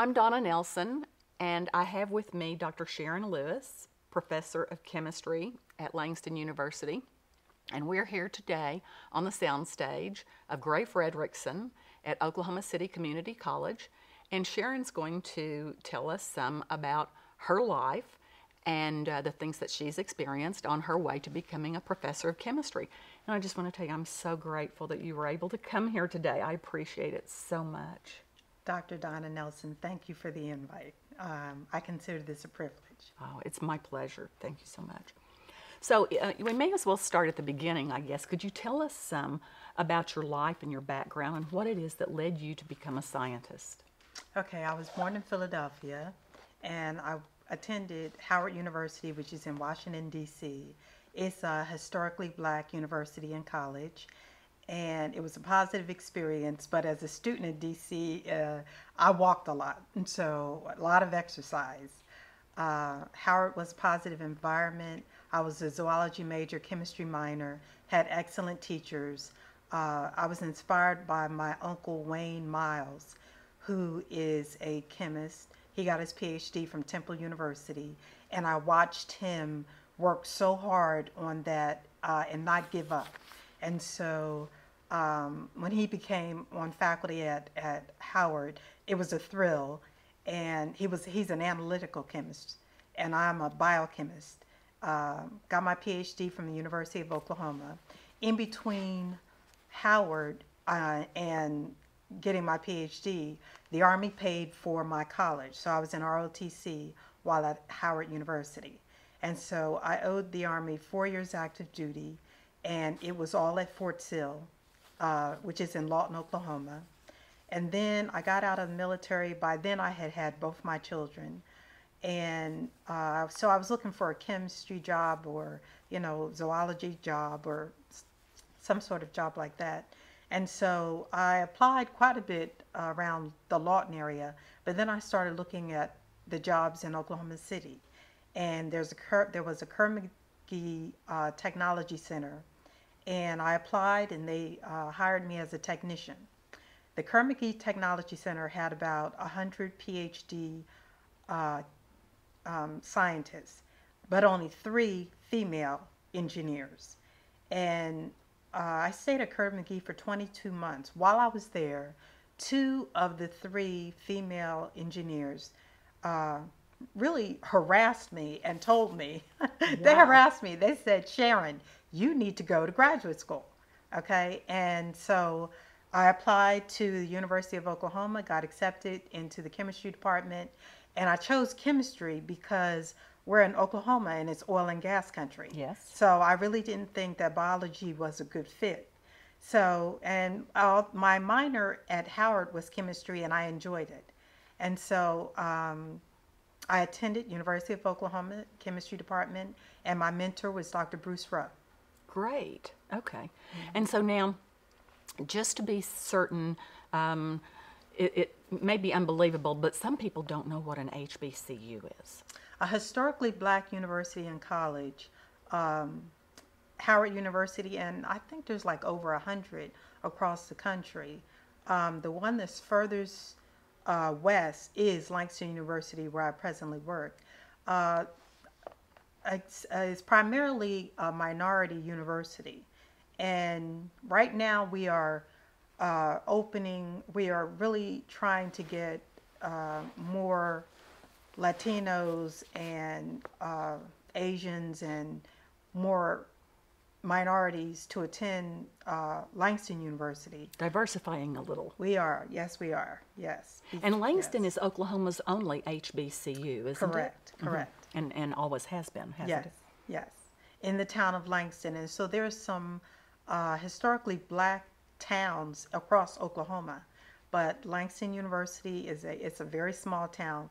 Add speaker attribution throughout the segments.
Speaker 1: I'm Donna Nelson, and I have with me Dr. Sharon Lewis, Professor of Chemistry at Langston University. And we're here today on the soundstage of Gray Frederickson at Oklahoma City Community College. And Sharon's going to tell us some about her life and the things that she's experienced on her way to becoming a professor of chemistry. And I just want to tell you, I'm so grateful that you were able to come here today. I appreciate it so much.
Speaker 2: Dr. Donna Nelson, thank you for the invite. I consider this a privilege.
Speaker 1: Oh, it's my pleasure. Thank you so much. So we may as well start at the beginning, I guess. Could you tell us some about your life and your background and what it is that led you to become a scientist?
Speaker 2: Okay, I was born in Philadelphia, and I attended Howard University, which is in Washington, D.C. It's a historically black university and college, and it was a positive experience. But as a student in D.C., I walked a lot, and so a lot of exercise. Howard was a positive environment. I was a zoology major, chemistry minor, had excellent teachers. I was inspired by my uncle Wayne Miles, who is a chemist. He got his PhD from Temple University, and I watched him work so hard on that and not give up. And so when he became on faculty at Howard, it was a thrill. And he's an analytical chemist, and I'm a biochemist. Got my PhD from the University of Oklahoma. In between Howard and getting my PhD, the Army paid for my college. So I was in ROTC while at Howard University. And so I owed the Army 4 years active duty, and it was all at Fort Sill, which is in Lawton, Oklahoma. And then I got out of the military. By then I had had both my children. And so I was looking for a chemistry job or, zoology job or some sort of job like that. And so I applied quite a bit around the Lawton area, but then I started looking at the jobs in Oklahoma City. And there was a Kerr-McGee Technology Center, and I applied, and they hired me as a technician. The Kerr-McGee Technology Center had about 100 PhD scientists, but only 3 female engineers. And I stayed at Kerr-McGee for 22 months. While I was there, 2 of the 3 female engineers really harassed me and told me, they harassed me. They said, Sharon, you need to go to graduate school. Okay, and so I applied to the University of Oklahoma, got accepted into the chemistry department, and I chose chemistry because we're in Oklahoma and it's oil and gas country.
Speaker 1: Yes.
Speaker 2: So I really didn't think that biology was a good fit. So, and my minor at Howard was chemistry, and I enjoyed it. And so I attended University of Oklahoma chemistry department, and my mentor was Dr. Bruce Rupp.
Speaker 1: Great. Okay. Mm-hmm. And so now, just to be certain, it may be unbelievable, but some people don't know what an HBCU is.
Speaker 2: A historically black university and college, Howard University, and I think there's like over 100 across the country. The one that's furthest west is Langston University, where I presently work. It's primarily a minority university. And right now we are we are really trying to get more Latinos and Asians and more minorities to attend Langston University.
Speaker 1: Diversifying a little.
Speaker 2: We are, yes, we are, yes.
Speaker 1: And Langston is Oklahoma's only HBCU, isn't it?
Speaker 2: Correct, correct.
Speaker 1: Mm-hmm. And always has been, hasn't it?
Speaker 2: Yes, in the town of Langston. And so there's some historically black towns across Oklahoma, but Langston University it's a very small town.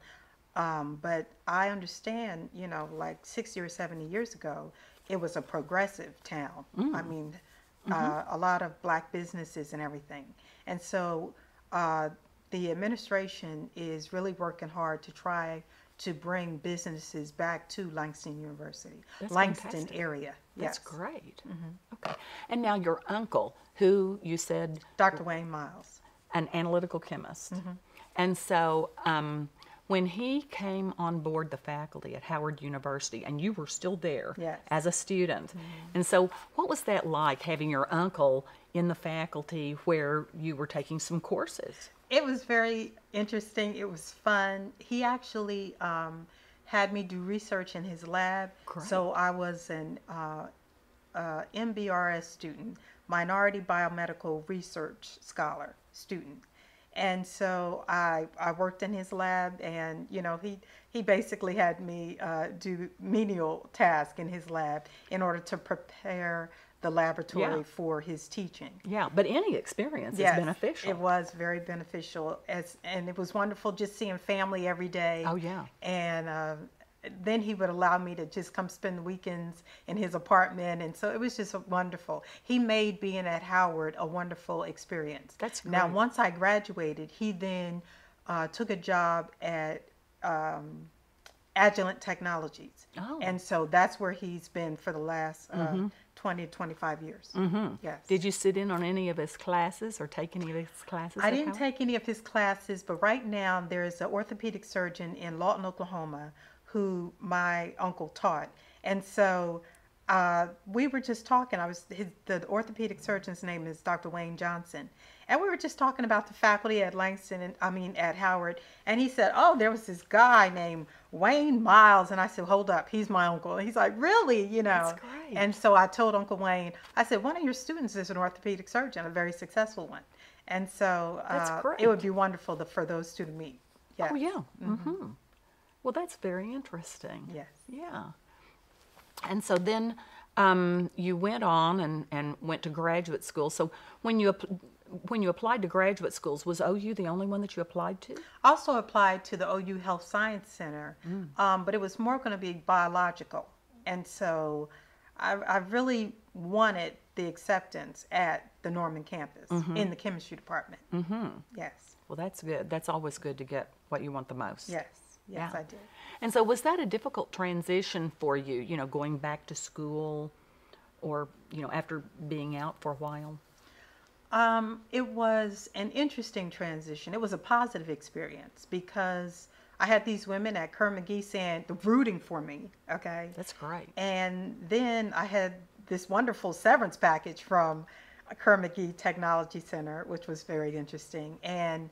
Speaker 2: But I understand, like 60 or 70 years ago, it was a progressive town. I mean, a lot of black businesses and everything. And so the administration is really working hard to try to bring businesses back to Langston University.
Speaker 1: That's
Speaker 2: Langston
Speaker 1: fantastic.
Speaker 2: Area.
Speaker 1: That's
Speaker 2: Yes.
Speaker 1: great. Okay. And now your uncle, who you said...
Speaker 2: Dr. Wayne Miles.
Speaker 1: An analytical chemist. And so when he came on board the faculty at Howard University, and you were still there
Speaker 2: Yes.
Speaker 1: as a student, and so what was that like, having your uncle in the faculty where you were taking some courses?
Speaker 2: It was very interesting. It was fun. He actually had me do research in his lab.
Speaker 1: Great.
Speaker 2: So I was an MBRS student, Minority Biomedical Research Scholar student. And so I worked in his lab, and he basically had me do menial tasks in his lab in order to prepare the laboratory for his teaching.
Speaker 1: Yeah, but any experience is beneficial.
Speaker 2: It was very beneficial, and it was wonderful just seeing family every day.
Speaker 1: Oh, yeah.
Speaker 2: And then he would allow me to just come spend the weekends in his apartment, and so it was just wonderful. He made being at Howard a wonderful experience.
Speaker 1: That's great.
Speaker 2: Now, once I graduated, he then took a job at Agilent Technologies.
Speaker 1: Oh.
Speaker 2: And so that's where he's been for the last 20 to 25 years. Yes.
Speaker 1: Did you sit in on any of his classes or take any of his classes?
Speaker 2: I didn't take any of his classes, but right now there's an orthopedic surgeon in Lawton, Oklahoma, who my uncle taught. And so we were just talking. The orthopedic surgeon's name is Dr. Wayne Johnson. And we were just talking about the faculty at at Howard. And he said, oh, there was this guy named Wayne Miles. And I said, hold up, he's my uncle. And he's like, really?
Speaker 1: That's great.
Speaker 2: And so I told Uncle Wayne, I said, one of your students is an orthopedic surgeon, a very successful one. And so
Speaker 1: That's great.
Speaker 2: it would be wonderful for those two to meet. Yes.
Speaker 1: Oh, yeah. Well, that's very interesting.
Speaker 2: Yes.
Speaker 1: Yeah. And so then you went on and went to graduate school. So when you applied to graduate schools, was OU the only one that you applied to?
Speaker 2: Also applied to the OU Health Science Center, but it was more going to be biological. And so I really wanted the acceptance at the Norman campus in the chemistry department. Yes.
Speaker 1: Well, that's good. That's always good to get what you want the most.
Speaker 2: Yes. Yes,
Speaker 1: Yeah.
Speaker 2: I did.
Speaker 1: And so was that a difficult transition for you, going back to school or, after being out for a while?
Speaker 2: It was an interesting transition. It was a positive experience because I had these women at Kerr-McGee saying, rooting for me, okay?
Speaker 1: That's great.
Speaker 2: And then I had this wonderful severance package from Kerr-McGee Technology Center, which was very interesting. And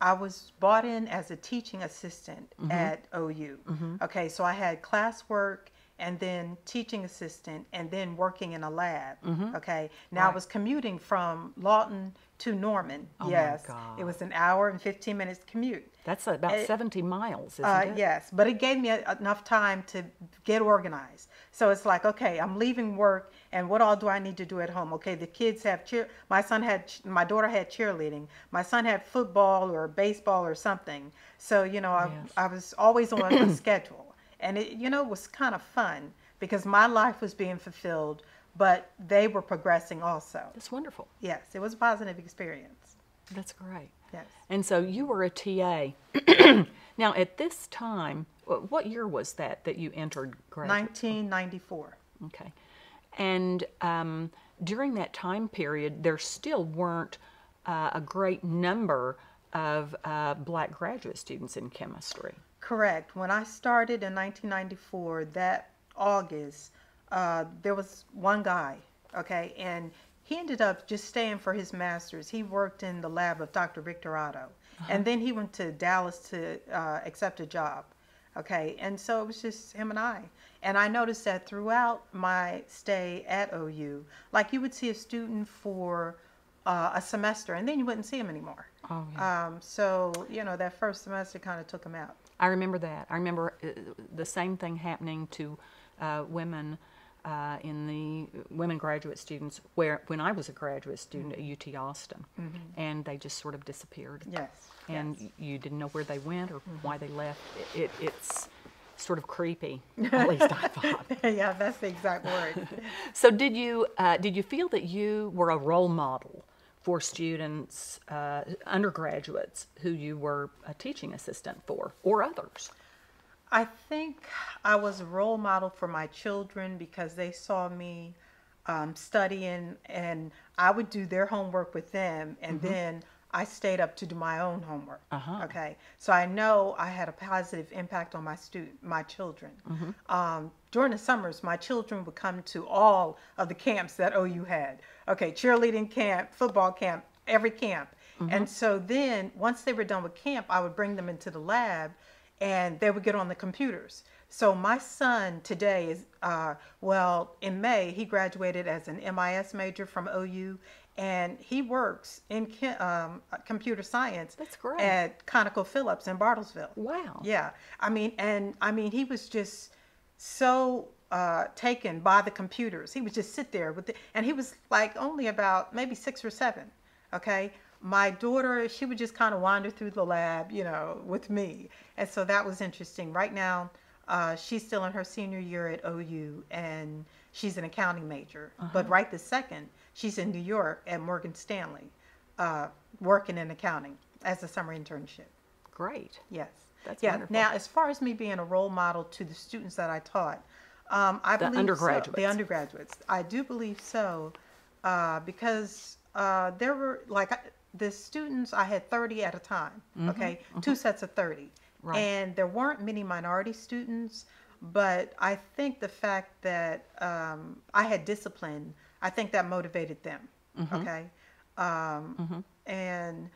Speaker 2: I was brought in as a teaching assistant at OU. Okay, so I had classwork and then teaching assistant and then working in a lab. Okay, now I was commuting from Lawton to Norman.
Speaker 1: Oh
Speaker 2: yes,
Speaker 1: my God.
Speaker 2: It was an hour and 15 minutes commute.
Speaker 1: That's about 70 miles, isn't it?
Speaker 2: Yes, but it gave me enough time to get organized. So it's like, okay, I'm leaving work, and what all do I need to do at home? Okay, the kids have my daughter had cheerleading. My son had football or baseball or something. So, I was always on a schedule. And it was kind of fun because my life was being fulfilled, but they were progressing also.
Speaker 1: That's wonderful.
Speaker 2: Yes, it was a positive experience.
Speaker 1: That's great.
Speaker 2: Yes.
Speaker 1: And so you were a TA. Now, at this time, what year was that you entered graduate?
Speaker 2: 1994.
Speaker 1: Okay. And during that time period, there still weren't a great number of black graduate students in chemistry.
Speaker 2: Correct. When I started in 1994, that August, there was one guy, okay, and he ended up just staying for his master's. He worked in the lab of Dr. Victor Otto, and then he went to Dallas to accept a job, okay, and so it was just him and I. And I noticed that throughout my stay at OU, like you would see a student for a semester, and then you wouldn't see him anymore.
Speaker 1: Oh, yeah.
Speaker 2: So, that first semester kind of took him out.
Speaker 1: I remember that. I remember the same thing happening to women in the women graduate students when I was a graduate student at UT Austin, and they just sort of disappeared.
Speaker 2: Yes.
Speaker 1: And you didn't know where they went or why they left. It's sort of creepy, at least I thought.
Speaker 2: Yeah, that's the exact word.
Speaker 1: So did you feel that you were a role model for students, undergraduates, who you were a teaching assistant for, or others?
Speaker 2: I think I was a role model for my children because they saw me studying, and I would do their homework with them, and then I stayed up to do my own homework.
Speaker 1: Uh-huh.
Speaker 2: Okay, so I know I had a positive impact on my children. During the summers, my children would come to all of the camps that OU had. Okay, cheerleading camp, football camp, every camp. And so then once they were done with camp, I would bring them into the lab and they would get on the computers. So my son today is, well, in May, he graduated as an MIS major from OU, and he works in computer science.
Speaker 1: That's great.
Speaker 2: At ConocoPhillips in Bartlesville.
Speaker 1: Wow.
Speaker 2: Yeah. He was just so taken by the computers. He would just sit there and he was like only about maybe 6 or 7. Okay. My daughter, she would just kind of wander through the lab, with me. And so that was interesting. Right now, she's still in her senior year at OU, and she's an accounting major. But right this second, she's in New York at Morgan Stanley, working in accounting as a summer internship.
Speaker 1: Great.
Speaker 2: Yes.
Speaker 1: That's
Speaker 2: yeah.
Speaker 1: wonderful.
Speaker 2: Now, as far as me being a role model to the students that I taught, I believe
Speaker 1: undergraduates.
Speaker 2: So. The undergraduates. I do believe so, because there were the students, I had 30 at a time. Okay, 2 sets of 30.
Speaker 1: Right.
Speaker 2: And there weren't many minority students, but I think the fact that I had discipline, I think that motivated them. Okay. And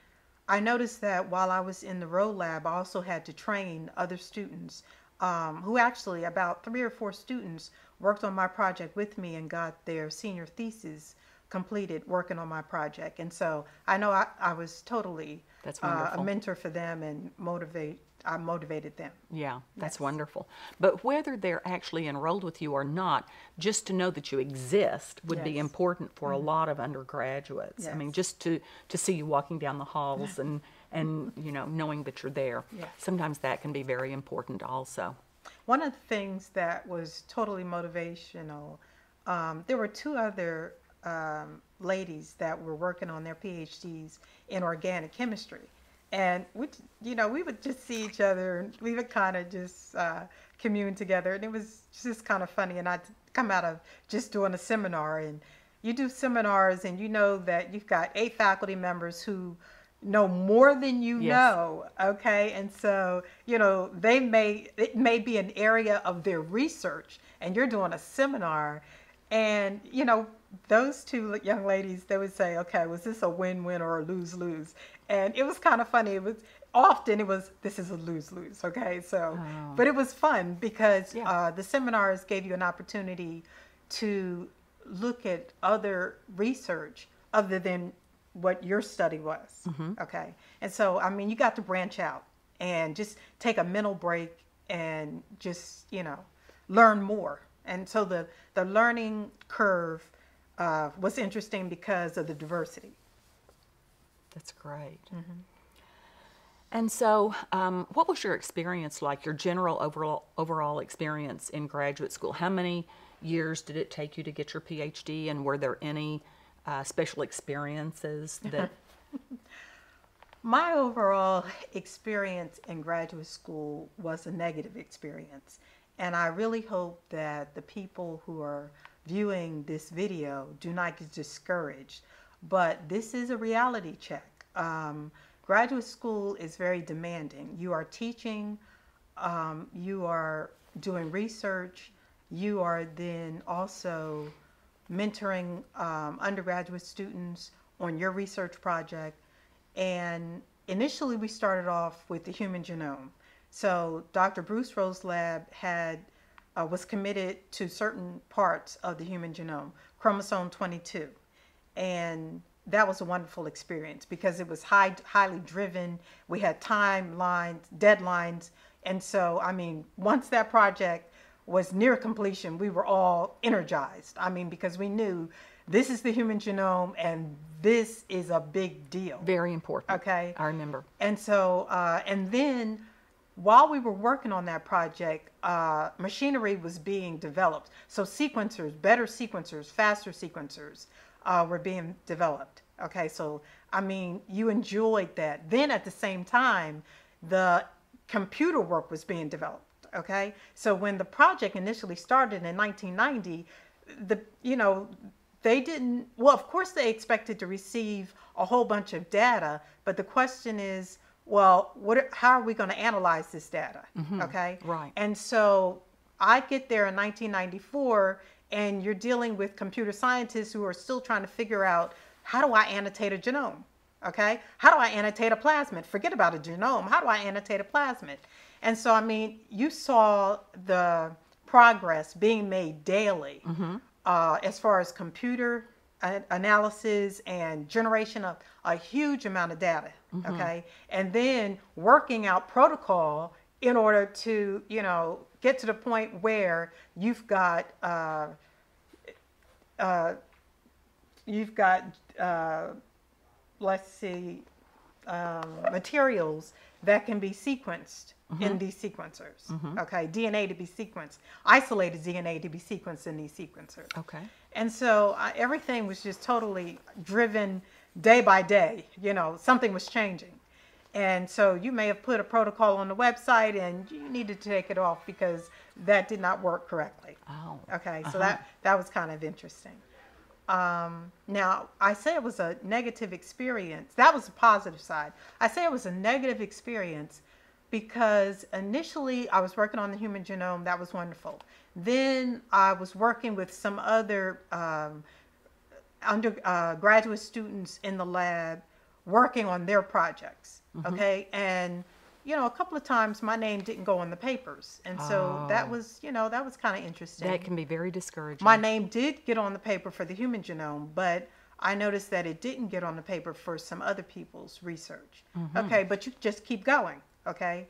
Speaker 2: I noticed that while I was in the row lab, I also had to train other students who actually, about 3 or 4 students worked on my project with me and got their senior thesis completed working on my project. And so I know I was totally
Speaker 1: That's wonderful.
Speaker 2: a mentor for them and I motivated them.
Speaker 1: Yeah, that's
Speaker 2: Yes.
Speaker 1: wonderful. But whether they're actually enrolled with you or not, just to know that you exist would be
Speaker 2: Yes.
Speaker 1: important for a lot of undergraduates. I mean,
Speaker 2: Yes.
Speaker 1: just to see you walking down the halls and knowing that you're there.
Speaker 2: Yes.
Speaker 1: Sometimes that can be very important also.
Speaker 2: One of the things that was totally motivational, there were 2 other ladies that were working on their PhDs in organic chemistry. And we would just see each other and we would kind of just commune together. And it was just kind of funny. And I'd come out of just doing a seminar, and you do seminars and you know that you've got 8 faculty members who know more than you
Speaker 1: Yes.
Speaker 2: know. Okay. And so, it may be an area of their research and you're doing a seminar, and, those 2 young ladies, they would say, okay, was this a win-win or a lose-lose? And it was kind of funny. This is a lose-lose. Okay. So, but it was fun because the seminars gave you an opportunity to look at other research other than what your study was. Okay. And so, you got to branch out and just take a mental break and just, learn more. And so the learning curve was interesting because of the diversity.
Speaker 1: That's great. And so, what was your experience like, your general overall experience in graduate school? How many years did it take you to get your PhD, and were there any special experiences that...
Speaker 2: My overall experience in graduate school was a negative experience. And I really hope that the people who are viewing this video do not get discouraged. But this is a reality check. Graduate school is very demanding. You are teaching, you are doing research, you are then also mentoring undergraduate students on your research project. And initially we started off with the human genome. So Dr. Bruce Rowe's lab was committed to certain parts of the human genome, chromosome 22. And that was a wonderful experience because it was highly driven. We had timelines, deadlines. And so, once that project was near completion, we were all energized. Because we knew this is the human genome and this is a big deal.
Speaker 1: Very important.
Speaker 2: Okay.
Speaker 1: I remember.
Speaker 2: And so, and then while we were working on that project, machinery was being developed. So sequencers, better sequencers, faster sequencers were being developed. Okay, so you enjoyed that. Then at the same time, the computer work was being developed. Okay, so when the project initially started in 1990, they didn't, well, of course they expected to receive a whole bunch of data, but the question is, well, how are we going to analyze this data? Okay.
Speaker 1: Right.
Speaker 2: And so I get there in 1994, and you're dealing with computer scientists who are still trying to figure out, how do I annotate a genome? Okay. How do I annotate a plasmid? Forget about a genome. How do I annotate a plasmid? And so, I mean, you saw the progress being made daily as far as computer analysis and generation of a huge amount of data. Okay. And then working out protocol in order to, get to the point where you've got let's see, materials that can be sequenced in these sequencers. Okay, DNA to be sequenced, isolated DNA to be sequenced in these sequencers.
Speaker 1: Okay.
Speaker 2: And so everything was just totally driven day by day. Something was changing. And so you may have put a protocol on the website and you needed to take it off because that did not work correctly.
Speaker 1: Oh.
Speaker 2: Okay, so that was kind of interesting. Now, I say it was a negative experience. That was the positive side. I say it was a negative experience because initially I was working on the human genome. That was wonderful. Then I was working with some other undergraduate students in the lab working on their projects. Okay. And, a couple of times my name didn't go on the papers. And so that was kind of interesting.
Speaker 1: That can be very discouraging.
Speaker 2: My name did get on the paper for the human genome, but I noticed that it didn't get on the paper for some other people's research. Okay, but you just keep going. Okay.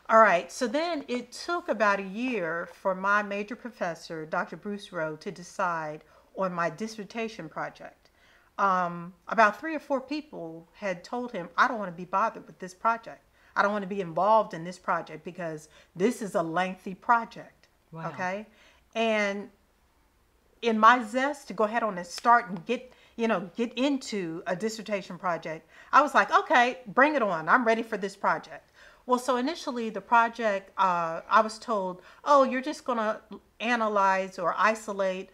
Speaker 2: All right. So then it took about a year for my major professor, Dr. Bruce Rowe, to decide on my dissertation project. About 3 or 4 people had told him, I don't want to be bothered with this project. I don't want to be involved in this project because this is a lengthy project.
Speaker 1: Wow.
Speaker 2: Okay. And in my zest to go ahead on and start and get into a dissertation project, I was like, okay, bring it on. I'm ready for this project. Well, so initially the project, I was told, oh, you're just going to analyze or isolate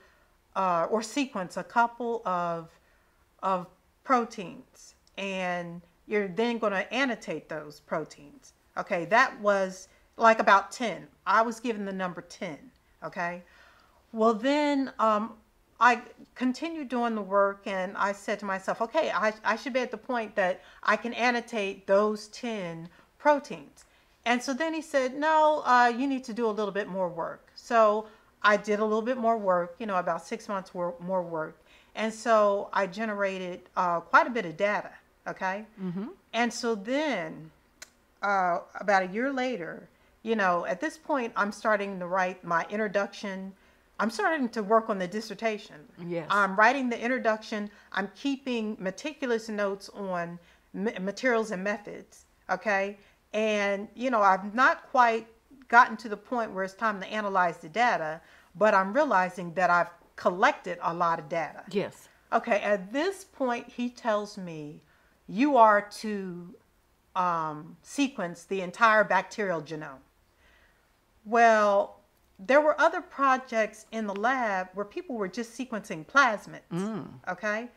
Speaker 2: or sequence a couple of proteins, and you're then going to annotate those proteins. Okay, that was like about 10. I was given the number 10. Okay, well then I continued doing the work, and I said to myself, okay, I should be at the point that I can annotate those 10 proteins. And so then he said, no, you need to do a little bit more work. So I did a little bit more work, about 6 months more work. And so I generated quite a bit of data. Okay. And so then about a year later, at this point, I'm starting to write my introduction. I'm starting to work on the dissertation.
Speaker 1: Yes.
Speaker 2: I'm writing the introduction. I'm keeping meticulous notes on materials and methods. Okay. And, I've not quite gotten to the point where it's time to analyze the data, but I'm realizing that I've collected a lot of data.
Speaker 1: Yes.
Speaker 2: Okay. At this point, he tells me, you are to sequence the entire bacterial genome. Well, there were other projects in the lab where people were just sequencing plasmids. Okay.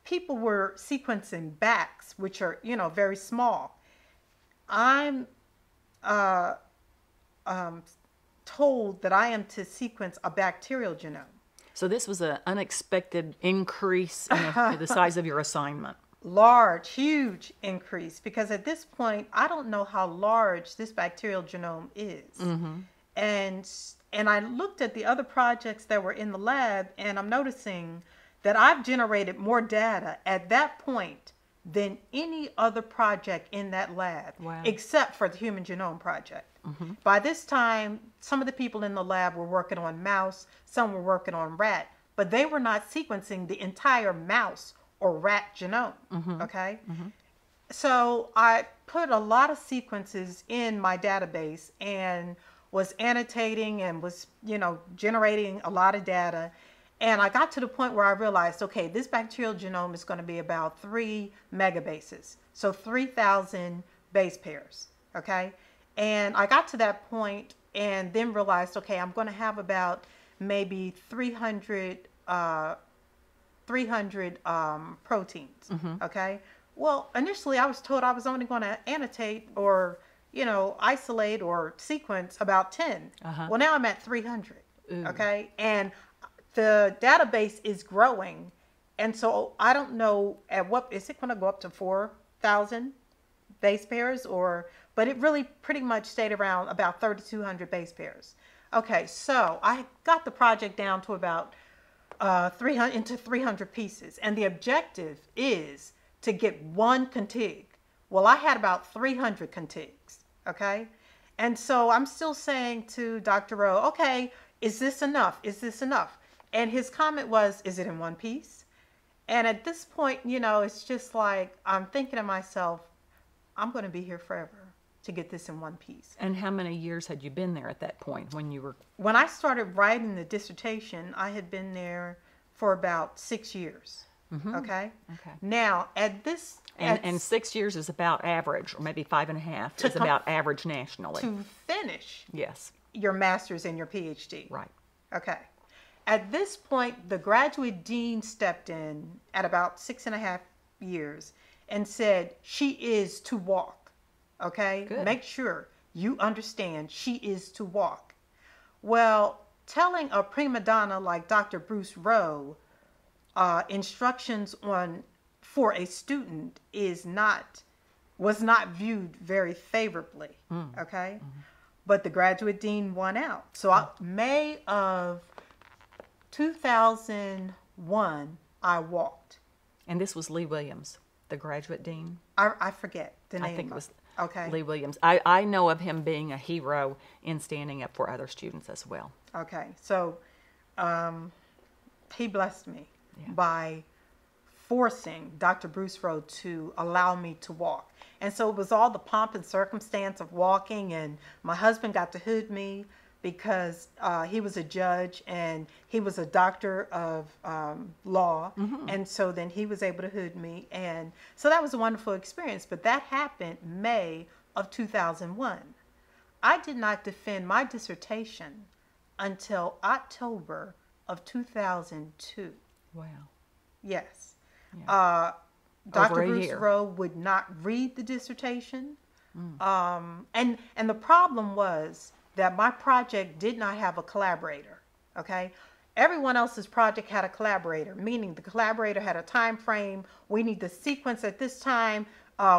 Speaker 2: People were sequencing BACs, which are, very small. I'm told that I am to sequence a bacterial genome.
Speaker 1: So this was an unexpected increase in the size of your assignment.
Speaker 2: Large, huge increase, because at this point, I don't know how large this bacterial genome is. And I looked at the other projects that were in the lab, and I'm noticing that I've generated more data at that point than any other project in that lab.
Speaker 1: Wow.
Speaker 2: Except for the Human Genome Project. By this time, some of the people in the lab were working on mouse, some were working on rat, but they were not sequencing the entire mouse or rat genome. Okay. So I put a lot of sequences in my database and was annotating and was, generating a lot of data. And I got to the point where I realized, okay, this bacterial genome is going to be about 3 megabases. So 3,000 base pairs. Okay. And I got to that point and then realized, okay, I'm going to have about maybe 300 300 proteins. Okay. Well, initially I was told I was only going to annotate or, isolate or sequence about 10. Well, now I'm at 300.
Speaker 1: Ooh.
Speaker 2: Okay. And the database is growing. And so I don't know at what, is it going to go up to 4,000 base pairs but it really pretty much stayed around about 3,200 base pairs. Okay. So I got the project down to about 300 pieces. And the objective is to get one contig. Well, I had about 300 contigs. Okay. And so I'm still saying to Dr. Rowe, okay, is this enough? Is this enough? And his comment was, is it in one piece? And at this point, it's just like, I'm thinking to myself, I'm going to be here forever to get this in one piece.
Speaker 1: And how many years had you been there at that point when you were?
Speaker 2: When I started writing the dissertation, I had been there for about 6 years. Okay.
Speaker 1: Okay.
Speaker 2: Now, at this...
Speaker 1: And 6 years is about average, or maybe 5.5 is about average nationally.
Speaker 2: To finish
Speaker 1: Yes.
Speaker 2: your master's and your PhD.
Speaker 1: Right.
Speaker 2: Okay. At this point, the graduate dean stepped in at about 6.5 years and said, she is to walk. Okay?
Speaker 1: Good.
Speaker 2: Make sure you understand she is to walk. Well, telling a prima donna like Dr. Bruce Rowe instructions for a student was not viewed very favorably. Okay? But the graduate dean won out. So May of 2001, I walked.
Speaker 1: And this was Lee Williams, the graduate dean?
Speaker 2: I forget the name.
Speaker 1: I think it was
Speaker 2: okay.
Speaker 1: Lee Williams. I know of him being a hero in standing up for other students as well.
Speaker 2: Okay. So he blessed me by forcing Dr. Bruce Rowe to allow me to walk. And so it was all the pomp and circumstance of walking, and my husband got to hood me because he was a judge and he was a doctor of law. And so then he was able to hood me. And so that was a wonderful experience. But that happened May of 2001. I did not defend my dissertation until October of 2002.
Speaker 1: Wow.
Speaker 2: Yes.
Speaker 1: Yeah.
Speaker 2: Dr. Bruce Rowe would not read the dissertation. And the problem was that my project did not have a collaborator. Okay. Everyone else's project had a collaborator, meaning the collaborator had a time frame. We need the sequence at this time.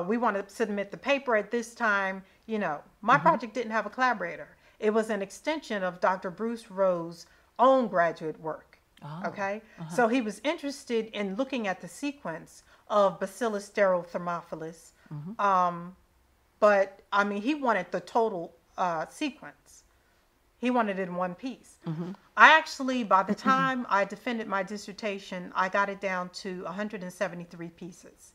Speaker 2: We want to submit the paper at this time. My project didn't have a collaborator. It was an extension of Dr. Bruce Rowe's own graduate work.
Speaker 1: Oh.
Speaker 2: Okay. So he was interested in looking at the sequence of Bacillus thermophilus. But I mean, he wanted the total sequence. He wanted it in one piece. I actually, by the time I defended my dissertation, I got it down to 173 pieces.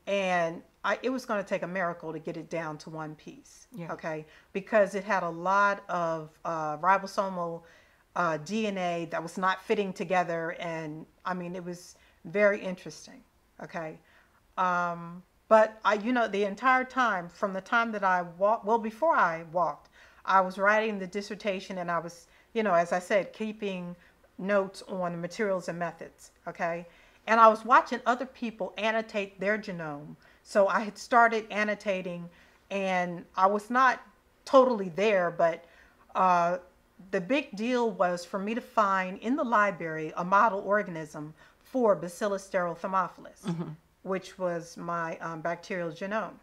Speaker 2: And it was going to take a miracle to get it down to one piece.
Speaker 1: Yeah.
Speaker 2: Okay. Because it had a lot of ribosomal DNA that was not fitting together. And I mean, it was very interesting. Okay. But the entire time, from the time that I walked, well, before I walked, I was writing the dissertation, and I was, as I said, keeping notes on the materials and methods. Okay. And I was watching other people annotate their genome. So I had started annotating, and I was not totally there, but the big deal was for me to find in the library a model organism for Bacillus thermophilus, which was my bacterial genome.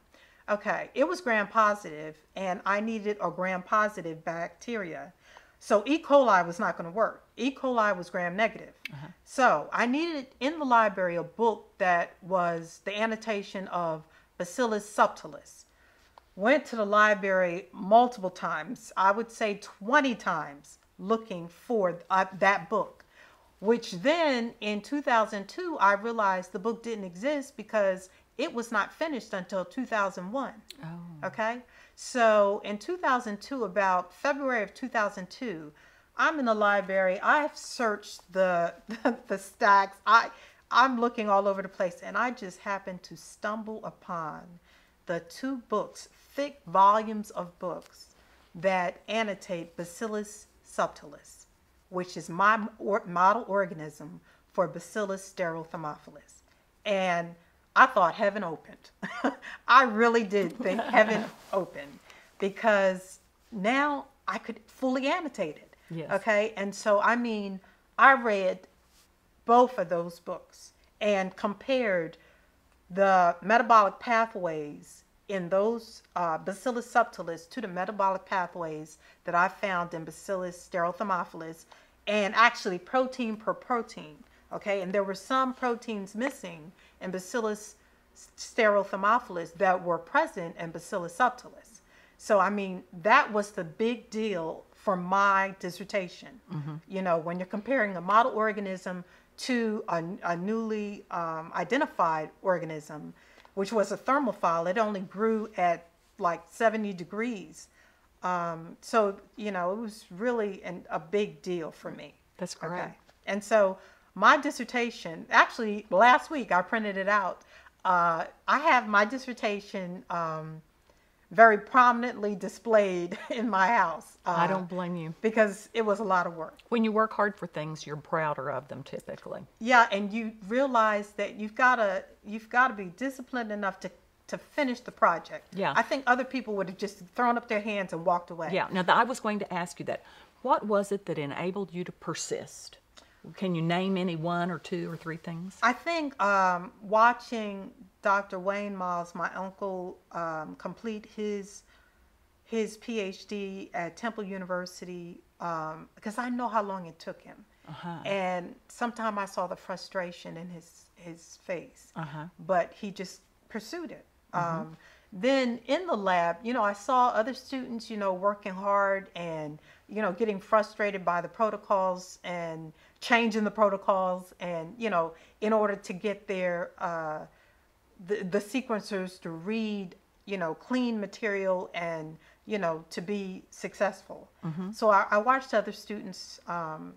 Speaker 2: Okay, it was gram-positive, and I needed a gram-positive bacteria. So E. coli was not going to work. E. coli was gram-negative. So I needed in the library a book that was the annotation of Bacillus subtilis. Went to the library multiple times, I would say 20 times, looking for that book, which then in 2002, I realized the book didn't exist because it was not finished until 2001. Oh. Okay. So in 2002, about February of 2002, I'm in the library. I've searched the stacks. I'm looking all over the place, and I just happened to stumble upon the 2 books, thick volumes of books that annotate Bacillus subtilis, which is my model organism for Bacillus staurothemophilus. And I thought heaven opened. I really did think heaven opened, because now I could fully annotate it.
Speaker 1: Yes.
Speaker 2: Okay. And so, I mean, I read both of those books and compared the metabolic pathways in those Bacillus subtilis to the metabolic pathways that I found in Bacillus staurothemophilus, and actually protein per protein. Okay. And there were some proteins missing in Bacillus staurothemophilus that were present in Bacillus subtilis. So, I mean, that was the big deal for my dissertation. You know, when you're comparing a model organism to a newly identified organism, which was a thermophile, it only grew at like 70 degrees. So, you know, it was really a big deal for me.
Speaker 1: That's great. Okay.
Speaker 2: And so my dissertation, actually last week I printed it out. I have my dissertation very prominently displayed in my house.
Speaker 1: I don't blame you.
Speaker 2: Because it was a lot of work.
Speaker 1: When you work hard for things, you're prouder of them typically.
Speaker 2: Yeah, and you realize that you've got to be disciplined enough to finish the project.
Speaker 1: Yeah.
Speaker 2: I think other people would have just thrown up their hands and walked away.
Speaker 1: Yeah. Now, I was going to ask you that. What was it that enabled you to persist? Can you name any one or two or three things?
Speaker 2: I think watching Dr. Wayne Miles, my uncle, complete his PhD at Temple University, because I know how long it took him. And sometimes I saw the frustration in his face, but he just pursued it. Then in the lab, you know, I saw other students, you know, working hard and, you know, getting frustrated by the protocols and changing the protocols, and, you know, in order to get their the sequencers to read, you know, clean material and, you know, to be successful. So I watched other students'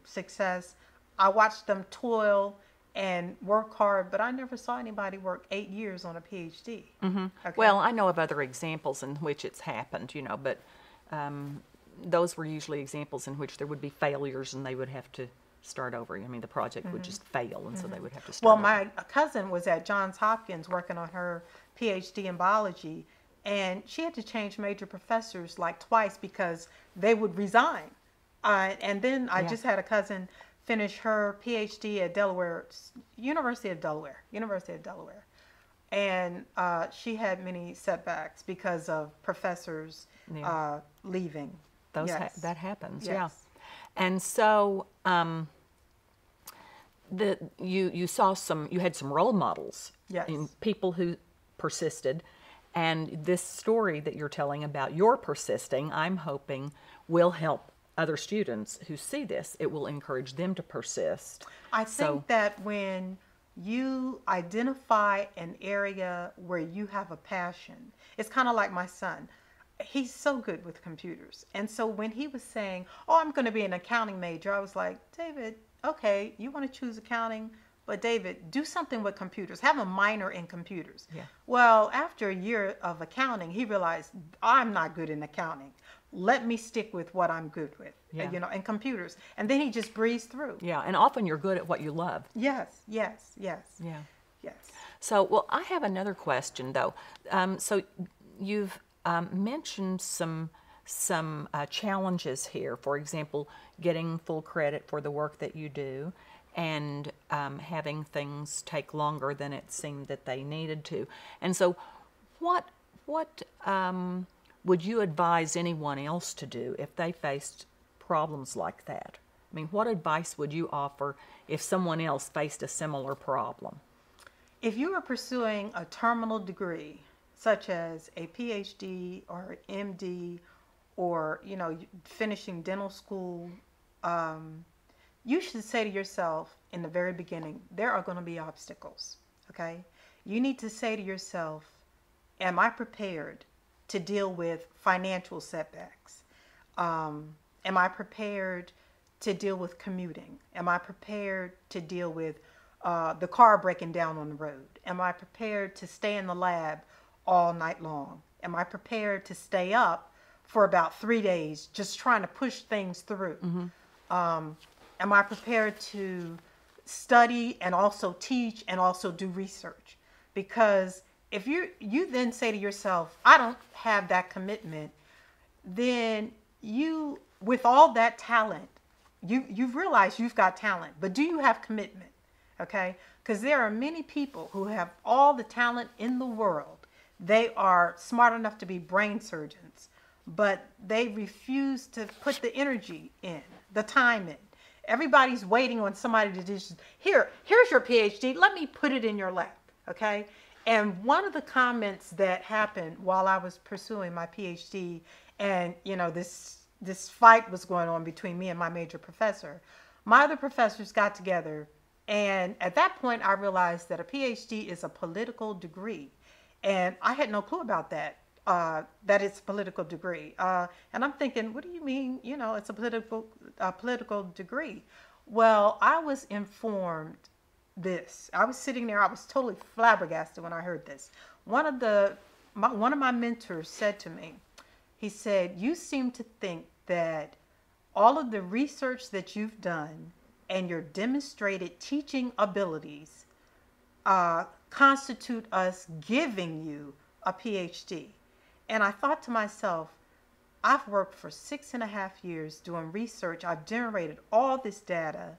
Speaker 2: success. I watched them toil and work hard, but I never saw anybody work 8 years on a PhD. Okay?
Speaker 1: Well, I know of other examples in which it's happened, you know, but those were usually examples in which there would be failures and they would have to start over. I mean, the project would just fail, and so they would have to start over.
Speaker 2: My cousin was at Johns Hopkins working on her PhD in biology, and she had to change major professors like twice because they would resign. And then I just had a cousin finish her PhD at University of Delaware. And she had many setbacks because of professors leaving.
Speaker 1: That happens, yeah. And so you had some role models in people who persisted, and this story that you're telling about your persisting, I'm hoping, will help other students who see this. It will encourage them to persist.
Speaker 2: I think that when you identify an area where you have a passion, it's kind of like my son. He's so good with computers. And so when he was saying, oh, I'm going to be an accounting major, I was like, David, okay, you want to choose accounting, but David, do something with computers. Have a minor in computers. Yeah. Well, after a year of accounting, he realized, I'm not good in accounting. Let me stick with what I'm good with, you know, in computers. And then he just breezed through.
Speaker 1: Yeah, and often you're good at what you love.
Speaker 2: Yes.
Speaker 1: Yeah.
Speaker 2: Yes.
Speaker 1: So, well, I have another question, though. So you've mentioned some challenges here. For example, getting full credit for the work that you do, and having things take longer than it seemed that they needed to. And so what would you advise anyone else to do if they faced problems like that? I mean, what advice would you offer if someone else faced a similar problem?
Speaker 2: If you are pursuing a terminal degree, such as a PhD or MD, or, you know, finishing dental school, you should say to yourself in the very beginning, there are going to be obstacles, okay? You need to say to yourself, am I prepared to deal with financial setbacks? Am I prepared to deal with commuting? Am I prepared to deal with the car breaking down on the road? Am I prepared to stay in the lab all night long? Am I prepared to stay up for about 3 days just trying to push things through? Am I prepared to study and also teach and also do research. Because if you then say to yourself, I don't have that commitment, then you, with all that talent, you've realized you've got talent, but do you have commitment? Okay? Because there are many people who have all the talent in the world. They are smart enough to be brain surgeons, but they refuse to put the energy in, the time in. Everybody's waiting on somebody to just, here's your PhD, let me put it in your lap, okay? And one of the comments that happened while I was pursuing my PhD, and this fight was going on between me and my major professor, my other professors got together, and at that point I realized that a PhD is a political degree. And I had no clue about that, that it's a political degree. And I'm thinking, what do you mean, it's a political degree? Well, I was informed this. I was sitting there, I was totally flabbergasted when I heard this. One of my mentors said to me, he said, you seem to think that all of the research that you've done and your demonstrated teaching abilities constitute us giving you a PhD. And I thought to myself, I've worked for 6.5 years doing research. I've generated all this data.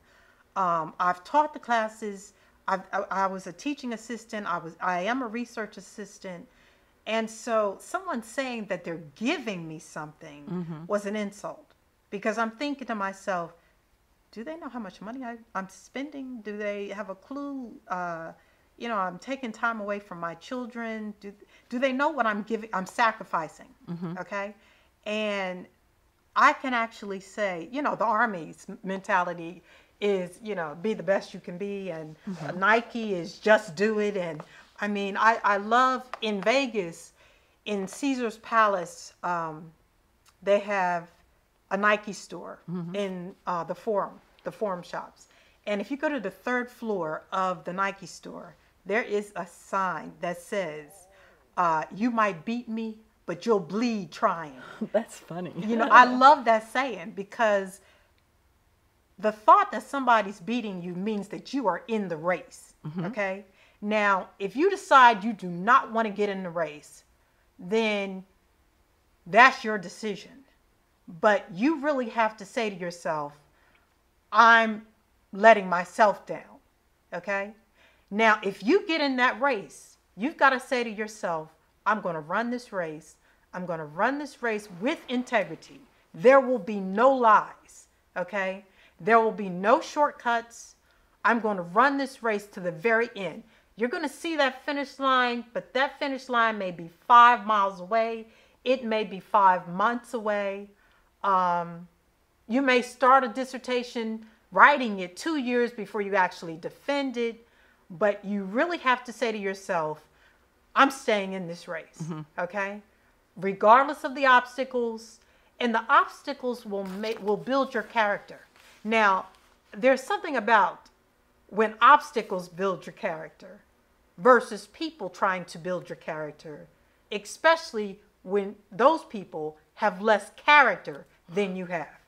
Speaker 2: I've taught the classes. I was a teaching assistant. I am a research assistant. And so someone saying that they're giving me something was an insult, because I'm thinking to myself, do they know how much money I'm spending? Do they have a clue? I'm taking time away from my children. Do they know what I'm giving? I'm sacrificing. Okay. And I can actually say, the Army's mentality is, be the best you can be. And Nike is just do it. And I mean, I love in Vegas, in Caesar's Palace, they have a Nike store in the Forum shops. And if you go to the 3rd floor of the Nike store, there is a sign that says, you might beat me, but you'll bleed trying.
Speaker 1: That's funny.
Speaker 2: I love that saying, because the thought that somebody's beating you means that you are in the race. Okay. Now, if you decide you do not want to get in the race, then that's your decision. But you really have to say to yourself, I'm letting myself down. Okay. Now, if you get in that race, you've got to say to yourself, I'm going to run this race. I'm going to run this race with integrity. There will be no lies. Okay. There will be no shortcuts. I'm going to run this race to the very end. You're going to see that finish line, but that finish line may be 5 miles away. It may be 5 months away. You may start a dissertation writing it 2 years before you actually defend it, but you really have to say to yourself, I'm staying in this race, okay? Regardless of the obstacles, and the obstacles will build your character. Now, there's something about when obstacles build your character versus people trying to build your character, especially when those people have less character than you have,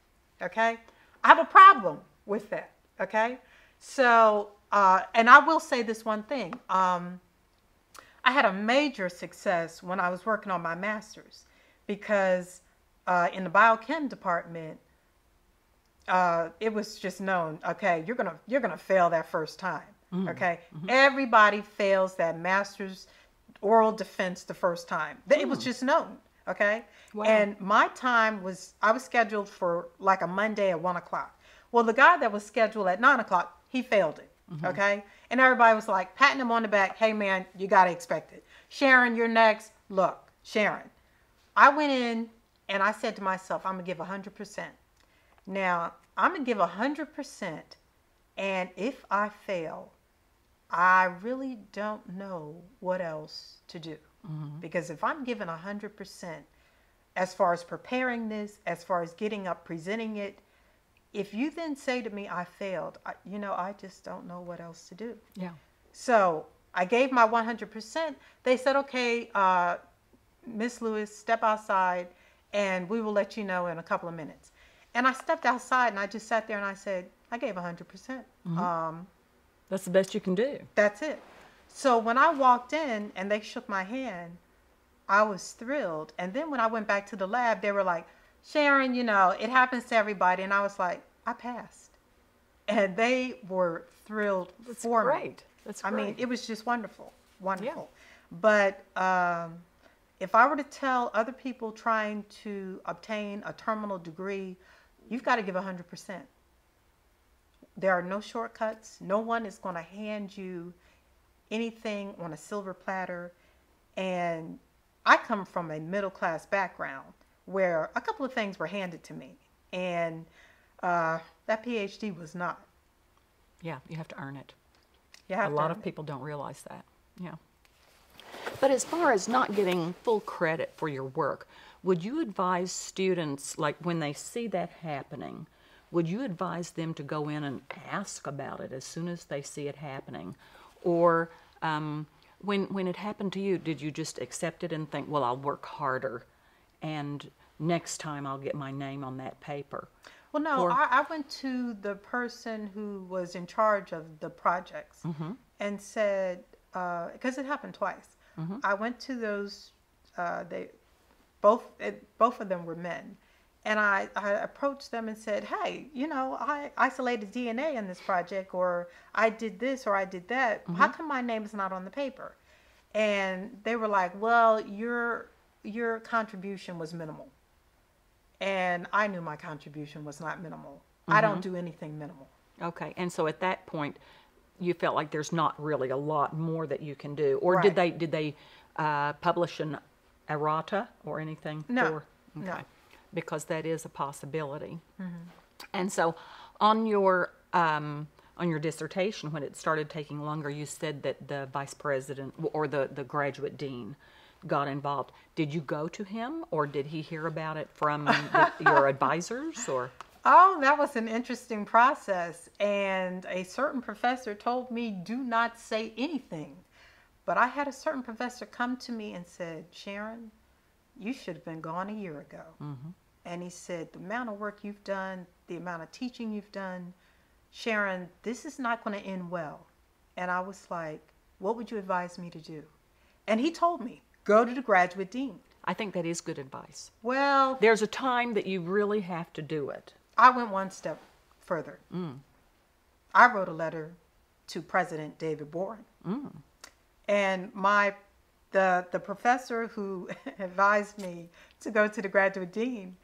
Speaker 2: okay? I have a problem with that, okay? So, and I will say this one thing. I had a major success when I was working on my master's, because in the biochem department, it was just known, okay, you're gonna fail that first time, okay? Everybody fails that master's oral defense the first time. It was just known, okay?
Speaker 1: Wow.
Speaker 2: And my time I was scheduled for like a Monday at 1 o'clock. Well, the guy that was scheduled at 9 o'clock, he failed it, okay? And everybody was like patting him on the back, hey man, you gotta expect it. Sharon, you're next. Look, Sharon, I went in and I said to myself, I'm gonna give 100%. Now, I'm going to give 100%, and if I fail, I really don't know what else to do. Because if I'm giving 100%, as far as preparing this, as far as getting up, presenting it, if you then say to me, I failed, I just don't know what else to do.
Speaker 1: Yeah.
Speaker 2: So I gave my 100%. They said, okay, Miss Lewis, step outside, and we will let you know in a couple of minutes. And I stepped outside and I just sat there and I said, I gave 100%.
Speaker 1: That's the best you can do.
Speaker 2: That's it. So when I walked in and they shook my hand, I was thrilled. And then when I went back to the lab, they were like, Sharon, it happens to everybody. And I was like, I passed. And they were thrilled for me.
Speaker 1: That's great.
Speaker 2: I mean, it was just wonderful. Wonderful. Yeah. But if I were to tell other people trying to obtain a terminal degree, you've got to give 100%. There are no shortcuts. No one is going to hand you anything on a silver platter. And I come from a middle-class background where a couple of things were handed to me. And that PhD was not.
Speaker 1: Yeah, you have to earn it.
Speaker 2: A
Speaker 1: lot of people don't realize that. Yeah. But as far as not getting full credit for your work, would you advise students, like when they see that happening, would you advise them to go in and ask about it as soon as they see it happening? Or when it happened to you, did you just accept it and think, well, I'll work harder and next time I'll get my name on that paper?
Speaker 2: Well, no, I went to the person who was in charge of the projects and said, because it happened twice, I went to those, both of them were men. And I approached them and said, hey, I isolated DNA in this project, or I did this, or I did that. How come my name is not on the paper? And they were like, well, your contribution was minimal. And I knew my contribution was not minimal. I don't do anything minimal.
Speaker 1: Okay. And so at that point, you felt like there's not really a lot more that you can do. Or did they publish an errata or anything?
Speaker 2: No.
Speaker 1: Okay. No. Because that is a possibility. And so on your dissertation, when it started taking longer, you said that the vice president or the graduate dean got involved. Did you go to him, or did he hear about it from your advisors? Or
Speaker 2: Oh, that was an interesting process. And a certain professor told me, do not say anything. But I had a certain professor come to me and said, Sharon, you should have been gone a year ago. And he said, the amount of work you've done, the amount of teaching you've done, Sharon, this is not going to end well. And I was like, what would you advise me to do? And he told me, go to the graduate dean.
Speaker 1: I think that is good advice.
Speaker 2: Well,
Speaker 1: there's a time that you really have to do it.
Speaker 2: I went one step further. I wrote a letter to President David Boren. And the professor who advised me to go to the graduate dean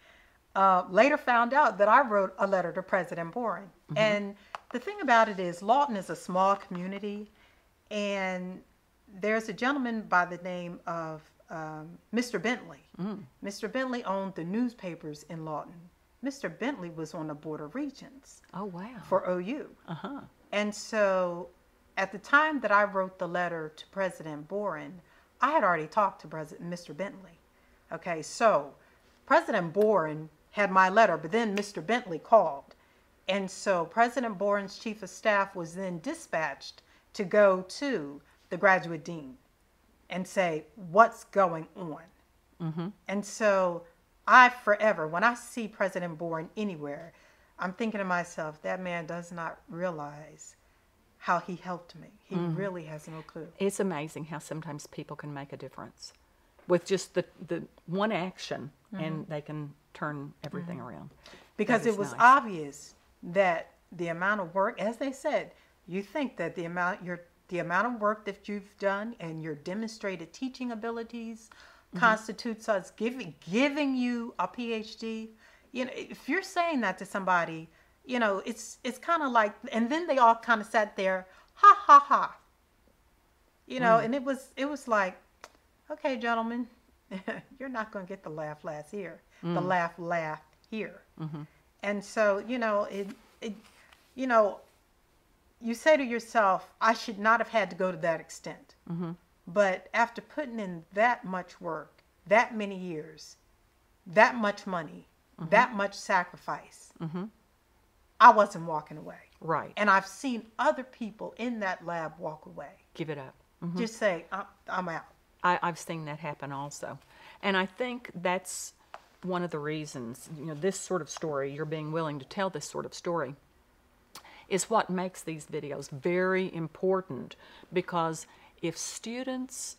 Speaker 2: later found out that I wrote a letter to President Boren. And the thing about it is, Lawton is a small community, and there's a gentleman by the name of Mr. Bentley. Mr. Bentley owned the newspapers in Lawton. Mr. Bentley was on the Board of Regents.
Speaker 1: Oh, wow.
Speaker 2: For OU. And so at the time that I wrote the letter to President Boren, I had already talked to Mr. Bentley. Okay, so President Boren had my letter, but then Mr. Bentley called. And so President Boren's chief of staff was then dispatched to go to the graduate dean and say, what's going on? And so I forever, when I see President Boren anywhere, I'm thinking to myself, that man does not realize how he helped me. He really has no clue.
Speaker 1: It's amazing how sometimes people can make a difference with just the one action, and they can turn everything around.
Speaker 2: Because it was obvious that the amount of work, as they said, you think that the amount of work that you've done and your demonstrated teaching abilities constitutes us giving you a PhD. If you're saying that to somebody, it's kind of like, and then they all kind of sat there, ha ha ha, and it was like, okay, gentlemen, you're not going to get the laugh last here, the laugh here. And so, you say to yourself, I should not have had to go to that extent. But after putting in that much work, that many years, that much money, that much sacrifice, I wasn't walking away.
Speaker 1: Right.
Speaker 2: And I've seen other people in that lab walk away.
Speaker 1: Give it up.
Speaker 2: Just say, I'm out.
Speaker 1: I've seen that happen also. And I think that's one of the reasons, this sort of story, you're being willing to tell this sort of story, is what makes these videos very important, because if students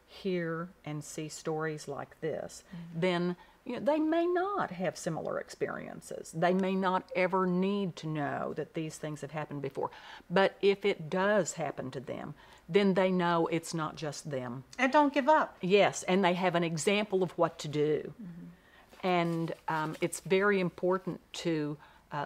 Speaker 1: hear and see stories like this, then they may not have similar experiences. They may not ever need to know that these things have happened before. But if it does happen to them, then they know it's not just them.
Speaker 2: And don't give up.
Speaker 1: Yes, and they have an example of what to do. And it's very important to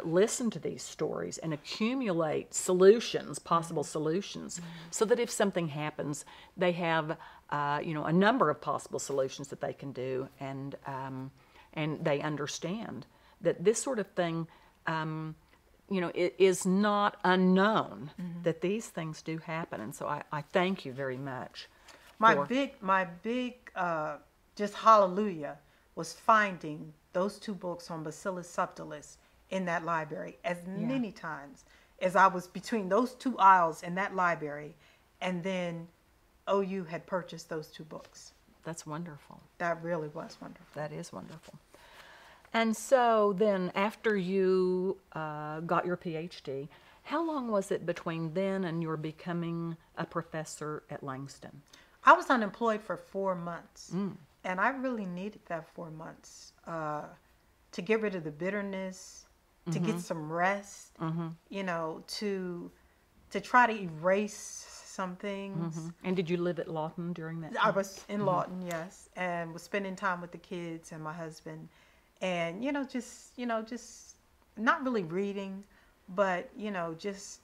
Speaker 1: listen to these stories and accumulate solutions, possible solutions, so that if something happens, they have a number of possible solutions that they can do, and they understand that this sort of thing, it is not unknown that these things do happen. And so I thank you very much.
Speaker 2: My big just hallelujah was finding those 2 books on Bacillus subtilis in that library as many times as I was between those 2 aisles in that library, and then OU had purchased those 2 books.
Speaker 1: That's wonderful.
Speaker 2: That really was wonderful.
Speaker 1: That is wonderful. And so then after you got your PhD, how long was it between then and your becoming a professor at Langston?
Speaker 2: I was unemployed for 4 months, and I really needed that 4 months to get rid of the bitterness, to get some rest, to try to erase some things.
Speaker 1: And did you live at Lawton during that time?
Speaker 2: I was in Lawton, yes, and was spending time with the kids and my husband, and just not really reading, but just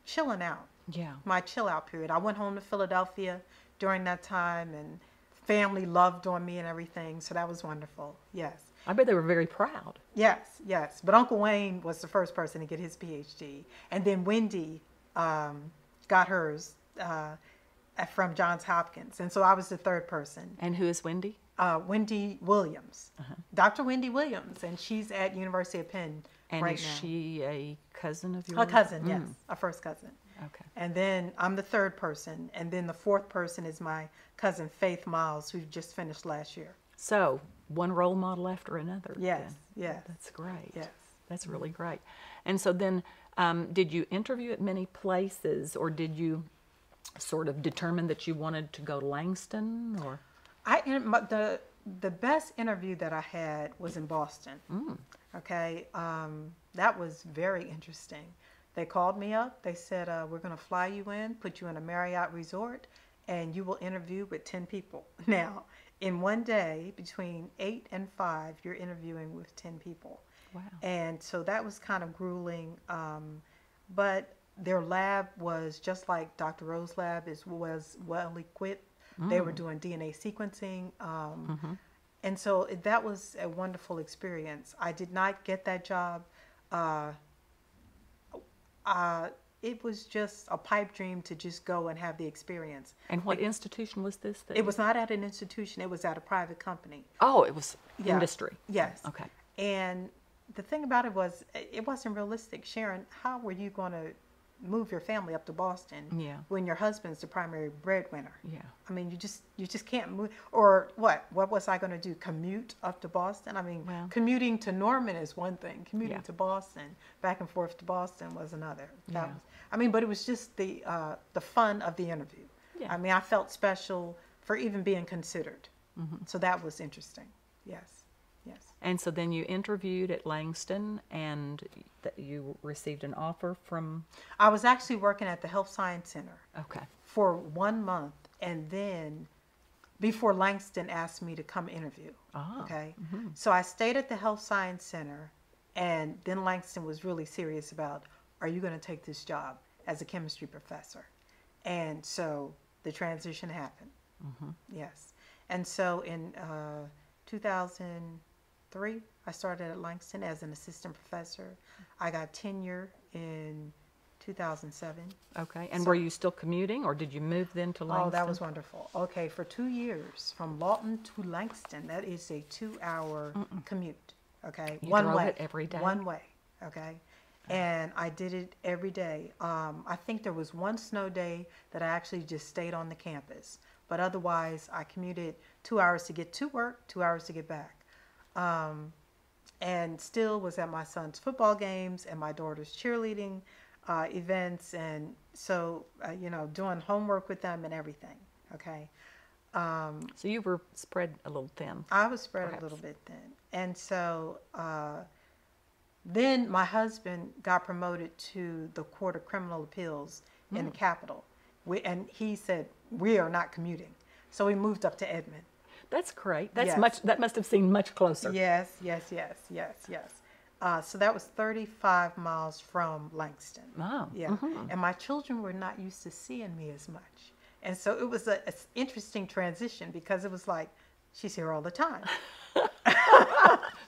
Speaker 2: chilling out.
Speaker 1: Yeah.
Speaker 2: My chill out period. I went home to Philadelphia during that time, and family loved on me and everything, so that was wonderful. Yes.
Speaker 1: I bet they were very proud.
Speaker 2: Yes. But Uncle Wayne was the first person to get his PhD, and then Wendy got hers from Johns Hopkins, and so I was the 3rd person.
Speaker 1: And who is Wendy?
Speaker 2: Wendy Williams, Dr. Wendy Williams, and she's at University of Penn
Speaker 1: and
Speaker 2: right
Speaker 1: is
Speaker 2: now.
Speaker 1: she a cousin of yours?
Speaker 2: A cousin, yes, a first cousin.
Speaker 1: Okay.
Speaker 2: And then I'm the 3rd person, and then the 4th person is my cousin Faith Miles, who just finished last year.
Speaker 1: So one role model after another.
Speaker 2: Yes,
Speaker 1: then.
Speaker 2: yes.
Speaker 1: That's great.
Speaker 2: Yes.
Speaker 1: That's really great. And so then did you interview at many places, or did you sort of determine that you wanted to go to Langston? Or
Speaker 2: the best interview that I had was in Boston. Okay, that was very interesting. They called me up. They said, we're going to fly you in, put you in a Marriott resort, and you will interview with 10 people. Now, in one day, between 8 and 5, you're interviewing with 10 people.
Speaker 1: Wow.
Speaker 2: And so that was kind of grueling. But their lab was just like Dr. Rowe's lab was well equipped. They were doing DNA sequencing. And so that was a wonderful experience. I did not get that job. It was just a pipe dream to just go and have the experience.
Speaker 1: And what institution was this?
Speaker 2: It was not at an institution. It was at a private company.
Speaker 1: Oh, it was industry.
Speaker 2: Yes.
Speaker 1: Okay.
Speaker 2: And the thing about it was, it wasn't realistic. Sharon, how were you going to move your family up to Boston when your husband's the primary breadwinner?
Speaker 1: Yeah.
Speaker 2: I mean, you just can't move. Or what was I going to do? Commute up to Boston? I mean, commuting to Norman is one thing. Commuting to Boston, back and forth to Boston, was another. But it was just the fun of the interview. Yeah. I mean, I felt special for even being considered. So that was interesting. Yes.
Speaker 1: And so then you interviewed at Langston, and you received an offer from?
Speaker 2: I was actually working at the Health Science Center.
Speaker 1: Okay.
Speaker 2: For 1 month, and then before Langston asked me to come interview. Okay. So I stayed at the Health Science Center, and then Langston was really serious about, are you going to take this job as a chemistry professor? And so the transition happened. Yes. And so in 2003, I started at Langston as an assistant professor. I got tenure in 2007.
Speaker 1: Okay. And were you still commuting, or did you move then to Langston?
Speaker 2: Oh, that was wonderful. Okay, for 2 years, from Lawton to Langston, that is a 2-hour commute. Okay,
Speaker 1: you
Speaker 2: one
Speaker 1: drove
Speaker 2: way.
Speaker 1: It every day.
Speaker 2: One way. Okay, and I did it every day. I think there was one snow day that I actually just stayed on the campus, but otherwise I commuted 2 hours to get to work, 2 hours to get back. And still was at my son's football games and my daughter's cheerleading. events, and so doing homework with them and everything. Okay.
Speaker 1: So you were spread a little thin.
Speaker 2: I was spread
Speaker 1: perhaps.
Speaker 2: a little bit thin, and so then my husband got promoted to the Court of Criminal Appeals in the Capitol, and he said we are not commuting, so we moved up to Edmond.
Speaker 1: That's great. That's
Speaker 2: Yes.
Speaker 1: That must have seemed much closer.
Speaker 2: Yes. So that was 35 miles from Langston.
Speaker 1: Wow.
Speaker 2: Yeah. And my children were not used to seeing me as much. And so it was an interesting transition because it was like, she's here all the time.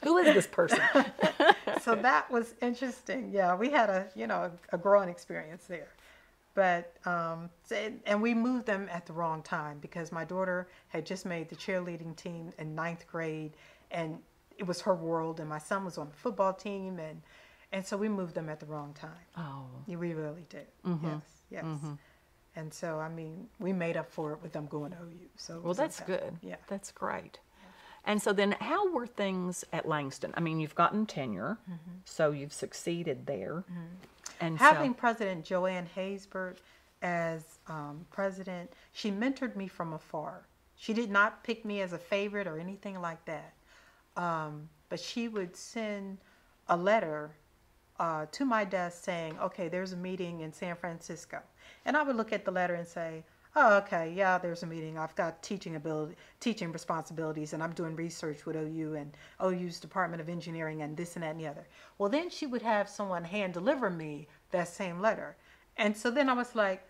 Speaker 1: Who is this person?
Speaker 2: So that was interesting. Yeah, we had a growing experience there. But, and we moved them at the wrong time because my daughter had just made the cheerleading team in 9th grade, and it was her world, and my son was on the football team, and so we moved them at the wrong time.
Speaker 1: Oh.
Speaker 2: Yeah, we really did. Yes. And so, I mean, we made up for it with them going to OU. So it
Speaker 1: Well,
Speaker 2: was
Speaker 1: that's
Speaker 2: okay.
Speaker 1: good.
Speaker 2: Yeah.
Speaker 1: That's great. And so then how were things at Langston? I mean, you've gotten tenure, so you've succeeded there. And
Speaker 2: Having President Joanne Haysbert as president, she mentored me from afar. She did not pick me as a favorite or anything like that. But she would send a letter to my desk saying, okay, there's a meeting in San Francisco. And I would look at the letter and say, oh, okay, yeah, there's a meeting. I've got teaching responsibilities, and I'm doing research with OU and OU's Department of Engineering and this and that and the other. Well, then she would have someone hand deliver me that same letter. And so then I was like,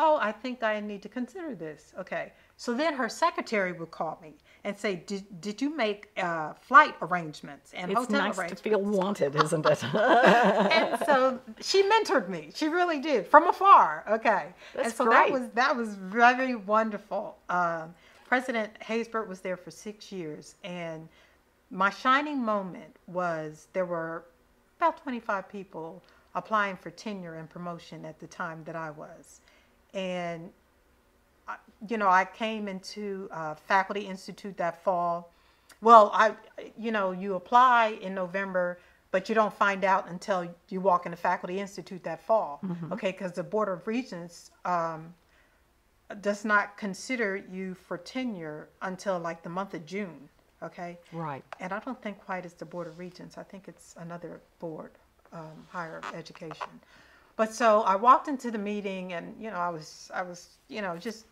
Speaker 2: oh, I think I need to consider this. Okay. So then her secretary would call me and say, did you make flight arrangements and
Speaker 1: it's
Speaker 2: hotel
Speaker 1: nice
Speaker 2: arrangements?
Speaker 1: to feel wanted, isn't it?
Speaker 2: And so she mentored me. She really did, from afar. Okay.
Speaker 1: That's
Speaker 2: and so
Speaker 1: great.
Speaker 2: that was very wonderful. President Haysbert was there for 6 years, and my shining moment was there were about 25 people applying for tenure and promotion at the time that I was. And I came into Faculty Institute that fall. Well, you apply in November, but you don't find out until you walk into Faculty Institute that fall. Okay, because the Board of Regents does not consider you for tenure until like the month of June. Okay.
Speaker 1: Right.
Speaker 2: And I don't think quite it's the Board of Regents. I think it's another board, higher education. But so I walked into the meeting, and I was just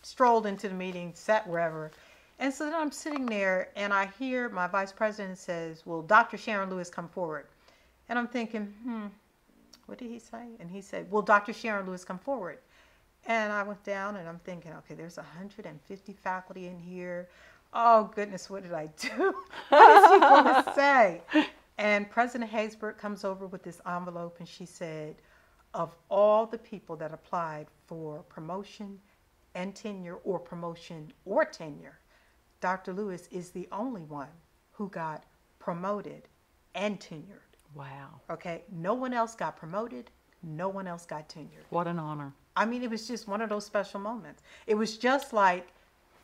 Speaker 2: strolled into the meeting, sat wherever, and so then I'm sitting there, and I hear my vice president says, "Will Dr. Sharon Lewis come forward?" And I'm thinking, what did he say? And he said, "Will Dr. Sharon Lewis come forward?" And I went down, and I'm thinking, okay, there's 150 faculty in here. Oh goodness, what did I do? What is he going to say? And President Haysbert comes over with this envelope, and she said, of all the people that applied for promotion and tenure, or promotion or tenure, Dr. Lewis is the only one who got promoted and tenured.
Speaker 1: Wow.
Speaker 2: Okay, no one else got promoted, no one else got tenured.
Speaker 1: What an honor.
Speaker 2: I mean, it was just one of those special moments. It was just like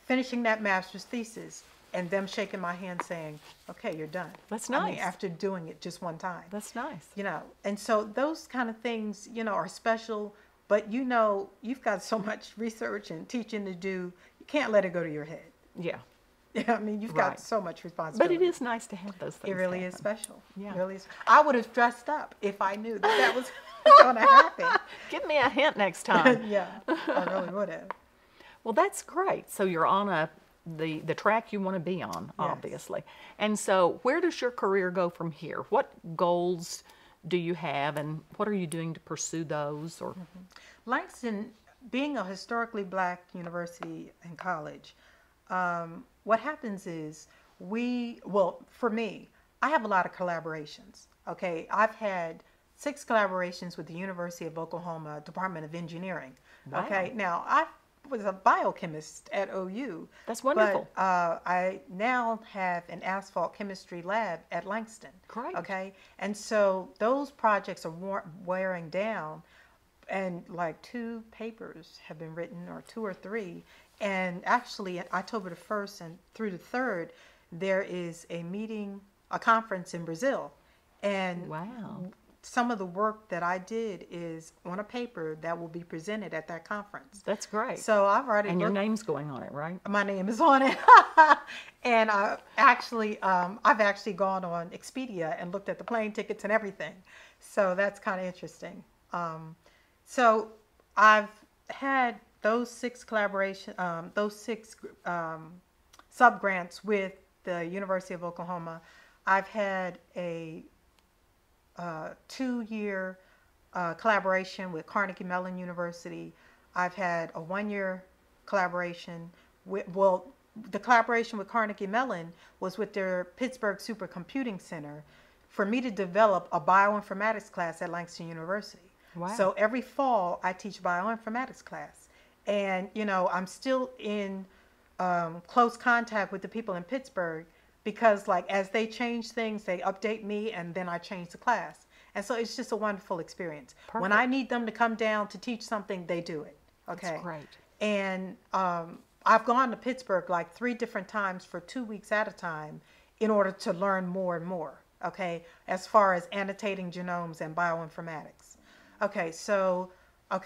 Speaker 2: finishing that master's thesis and them shaking my hand saying, okay, you're done.
Speaker 1: That's
Speaker 2: I mean,
Speaker 1: nice.
Speaker 2: after doing it just one time.
Speaker 1: That's nice.
Speaker 2: And so those kind of things, are special, but you've got so much research and teaching to do, you can't let it go to your head.
Speaker 1: Yeah.
Speaker 2: I mean, you've
Speaker 1: Right.
Speaker 2: got so much responsibility.
Speaker 1: But it is nice to have those things
Speaker 2: It really
Speaker 1: happen.
Speaker 2: is special.
Speaker 1: Yeah.
Speaker 2: It really is. I would have dressed up if I knew that was going to happen.
Speaker 1: Give me a hint next time.
Speaker 2: Yeah, I really would have.
Speaker 1: Well, that's great. So you're on the track you want to be on, obviously. And so where does your career go from here? What goals do you have, and what are you doing to pursue those? Or
Speaker 2: Langston, being a historically black university and college, what happens is for me, I have a lot of collaborations. Okay, I've had 6 collaborations with the University of Oklahoma Department of Engineering.
Speaker 1: Wow.
Speaker 2: Okay, now I was a biochemist at OU.
Speaker 1: That's wonderful.
Speaker 2: But I now have an asphalt chemistry lab at Langston.
Speaker 1: Great.
Speaker 2: Okay, and so those projects are wearing down, and like 2 papers have been written, or 2 or 3. And actually, October the 1st and through the 3rd, there is a conference in Brazil. And
Speaker 1: wow.
Speaker 2: some of the work that I did is on a paper that will be presented at that conference.
Speaker 1: That's great.
Speaker 2: So I've already
Speaker 1: And your
Speaker 2: looked.
Speaker 1: name's going on it, right?
Speaker 2: My name is on it. And I've actually gone on Expedia and looked at the plane tickets and everything. So that's kind of interesting. So I've had those six sub-grants with the University of Oklahoma. I've had a 2-year collaboration with Carnegie Mellon University. I've had a 1-year collaboration with, the collaboration with Carnegie Mellon was with their Pittsburgh Supercomputing Center for me to develop a bioinformatics class at Langston University.
Speaker 1: Wow.
Speaker 2: So every fall I teach bioinformatics class. And, I'm still in close contact with the people in Pittsburgh because, like, as they change things, they update me and then I change the class. And so it's just a wonderful experience.
Speaker 1: Perfect.
Speaker 2: When I need them to come down to teach something, they do it. Okay.
Speaker 1: That's great.
Speaker 2: And I've gone to Pittsburgh like 3 different times for 2 weeks at a time in order to learn more and more, okay, as far as annotating genomes and bioinformatics. Okay, so,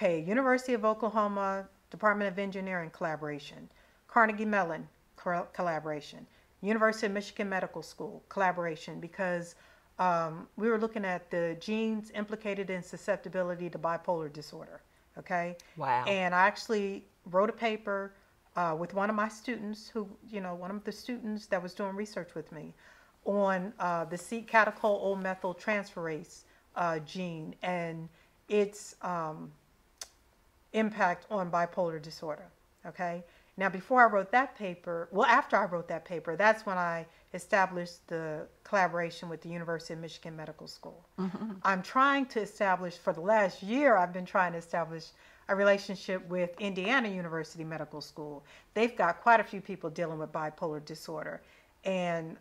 Speaker 2: University of Oklahoma, Department of Engineering collaboration, Carnegie Mellon collaboration, University of Michigan Medical School collaboration, because we were looking at the genes implicated in susceptibility to bipolar disorder, okay?
Speaker 1: Wow.
Speaker 2: And I actually wrote a paper with one of my students who, one of the students that was doing research with me on the C-catechol methyltransferase gene and its impact on bipolar disorder, okay? Now, before I wrote that paper, after I wrote that paper, that's when I established the collaboration with the University of Michigan Medical School. Mm-hmm. I'm trying to establish, for the last year, I've been trying to establish a relationship with Indiana University Medical School. They've got quite a few people dealing with bipolar disorder. And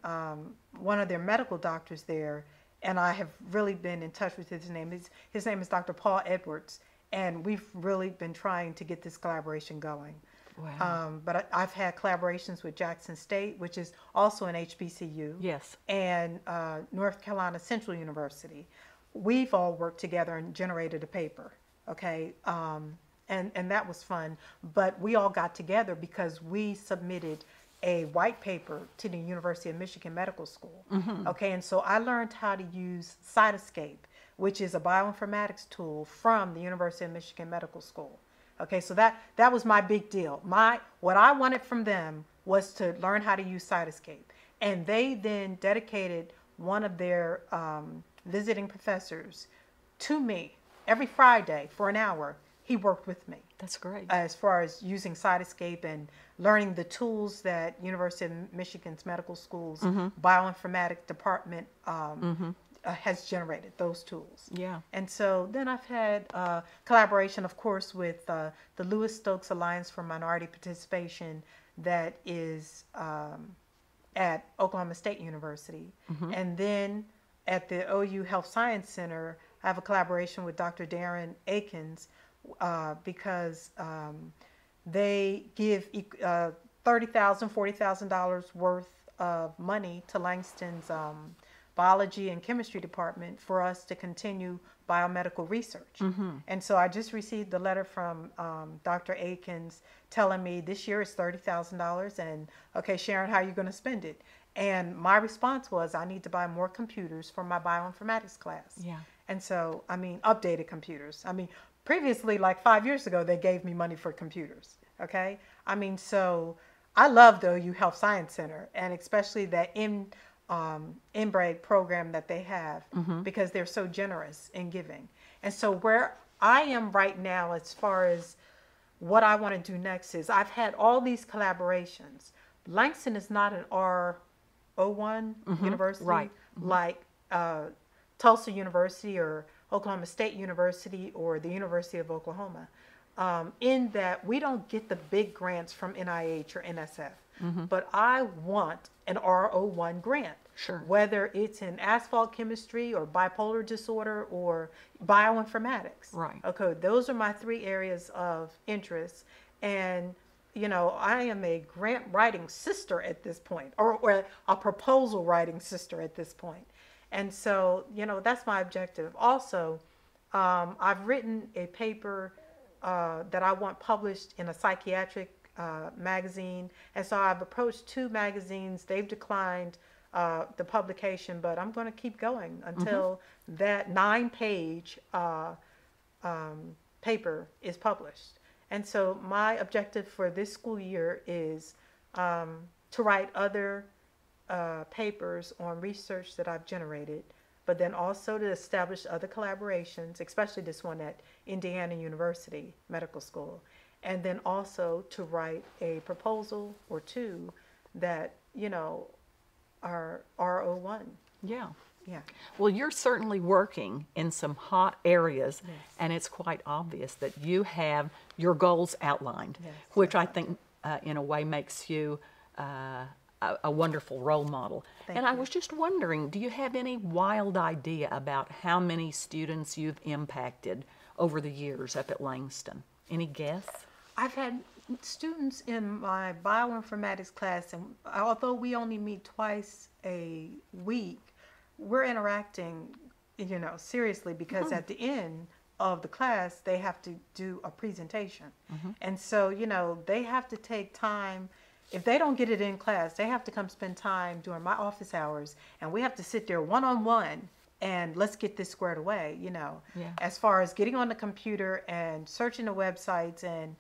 Speaker 2: one of their medical doctors there, and I have really been in touch with his name is Dr. Paul Edwards. And we've really been trying to get this collaboration going.
Speaker 1: Wow.
Speaker 2: But I've had collaborations with Jackson State, which is also an HBCU.
Speaker 1: Yes.
Speaker 2: And North Carolina Central University. We've all worked together and generated a paper, okay? And that was fun. But we all got together because we submitted a white paper to the University of Michigan Medical School. Mm-hmm. Okay, and so I learned how to use Cytoscape, which is a bioinformatics tool from the University of Michigan Medical School. Okay, so that was my big deal. What I wanted from them was to learn how to use Cytoscape. And they then dedicated one of their visiting professors to me every Friday for an hour. He worked with me.
Speaker 1: That's great.
Speaker 2: As far as using Cytoscape and learning the tools that University of Michigan's Medical School's mm-hmm. bioinformatics department has generated, those tools.
Speaker 1: Yeah.
Speaker 2: And so then I've had collaboration, of course, with the Lewis Stokes Alliance for Minority Participation that is at Oklahoma State University. Mm-hmm. And then at the OU Health Science Center, I have a collaboration with Dr. Darren Akins because they give $30,000, $40,000 worth of money to Langston's biology and chemistry department for us to continue biomedical research. Mm-hmm. And so I just received a letter from Dr. Akins telling me this year is $30,000 and, okay, Sharon, how are you going to spend it? And my response was, I need to buy more computers for my bioinformatics class.
Speaker 1: Yeah.
Speaker 2: And so, updated computers. Previously, like 5 years ago, they gave me money for computers, okay? So I love the OU Health Science Center, and especially that inbred program that they have, mm-hmm. because they're so generous in giving. And so where I am right now, as far as what I want to do next, is I've had all these collaborations. Langston is not an R01 mm-hmm. university, right. Mm-hmm. like Tulsa University or Oklahoma State University or the University of Oklahoma, in that we don't get the big grants from NIH or NSF. Mm-hmm. But I want an R01 grant.
Speaker 1: Sure.
Speaker 2: Whether it's in asphalt chemistry or bipolar disorder or bioinformatics.
Speaker 1: Right.
Speaker 2: Okay, those are my 3 areas of interest. And, I am a grant writing sister at this point, or a proposal writing sister at this point. And so, that's my objective. Also, I've written a paper that I want published in a psychiatric magazine. And so I've approached 2 magazines. They've declined the publication, but I'm going to keep going until that 9-page paper is published. And so my objective for this school year is to write other papers on research that I've generated, but then also to establish other collaborations, especially this one at Indiana University Medical School, and then also to write a proposal or 2 that, are R01.
Speaker 1: Yeah.
Speaker 2: Yeah.
Speaker 1: Well, you're certainly working in some hot areas,
Speaker 2: Yes.
Speaker 1: and it's quite obvious that you have your goals outlined,
Speaker 2: Yes,
Speaker 1: which
Speaker 2: yes,
Speaker 1: I think, in a way, makes you a wonderful role model.
Speaker 2: Thank
Speaker 1: And I
Speaker 2: you.
Speaker 1: was just wondering, do you have any wild idea about how many students you've impacted over the years up at Langston? Any guess?
Speaker 2: I've had students in my bioinformatics class, and although we only meet twice a week, we're interacting, seriously, because at the end of the class, they have to do a presentation. And so, they have to take time. If they don't get it in class, they have to come spend time during my office hours, and we have to sit there one-on-one and let's get this squared away,
Speaker 1: Yeah.
Speaker 2: as far as getting on the computer and searching the websites. And,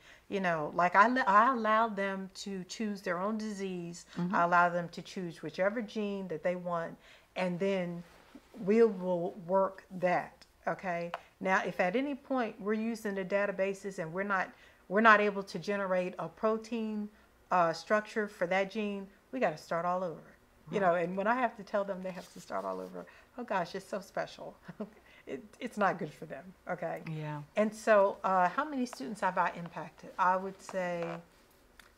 Speaker 2: like I allow them to choose their own disease. I allow them to choose whichever gene that they want, and then we will work that. Okay. Now, if at any point we're using the databases and we're not able to generate a protein structure for that gene, we got to start all over. And when I have to tell them they have to start all over, oh gosh, it's so special. It's not good for them. Okay.
Speaker 1: Yeah.
Speaker 2: And so, how many students have I impacted? I would say